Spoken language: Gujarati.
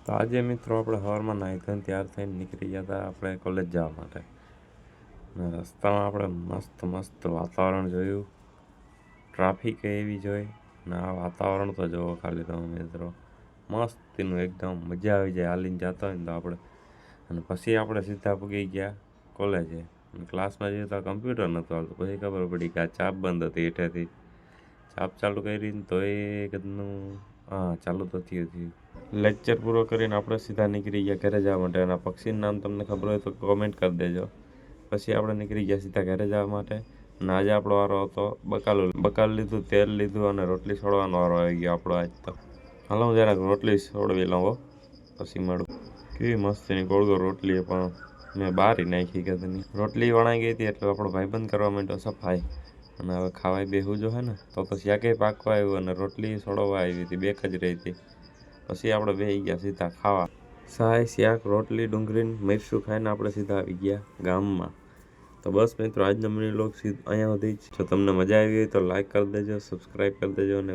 તો આજે મિત્રો આપણે સવારમાં નાહી ધોઈને તૈયાર થઈને નીકળી ગયા હતા આપણે કોલેજ જવા માટે. અને રસ્તામાં આપણે મસ્ત વાતાવરણ જોયું, ટ્રાફિક એવી જોઈ. અને આ વાતાવરણ તો જોવો ખાલી તમે મિત્રો, મસ્તીનું એકદમ મજા આવી જાય હાલીને જતા હોય ને તો આપણે. અને પછી આપણે સીધા પૂગી ગયા કોલેજે. અને ક્લાસમાં જઈએ તો કમ્પ્યુટર નહોતું હાલતું. પછી ખબર પડી કે આ ચાપ બંધ હતી હેઠેથી. ચાપ ચાલુ કરી ને તો એ કદનું ચાલુ તો થયું. લેક્ચર પૂરો કરીને આપણે સીધા નીકળી ગયા ઘરે જવા માટે. અને પક્ષીનું નામ તમને ખબર હોય તો કોમેન્ટ કરી દેજો. પછી આપણે નીકળી ગયા સીધા ઘરે જવા માટે. અને આજે આપણો વારો હતો બકાલું લીધું, તેલ લીધું અને રોટલી છોડવાનો વારો આવી ગયો આપણો આજ તો. હાલો હું જરાક રોટલી છોડવી લઉં પછી મળું. કેવી મસ્તીની ગોળ રોટલી, પણ મેં બારી નાખી કદની. રોટલી વણાઈ ગઈ હતી એટલે આપણો ભાઈબંધ કરવા માંડ્યો સફાઈ. અને હવે ખાવાય બેહું જો હે ને, તો શાકે પાકવા આવ્યું અને રોટલી છોડવા આવી હતી, બેક જ રહી હતી. પછી આપણે બેસી ગયા સીધા ખાવા. શાક, રોટલી, ડુંગળી, મરચું ખાઈને આપણે સીધા આવી ગયા ગામમાં. તો બસ મિત્રો, આજનો મિની વ્લોગ અહીંયા સુધી જ. જો તમને મજા આવી હોય તો લાઈક કરી દેજો, સબસ્ક્રાઈબ કરી દેજો અને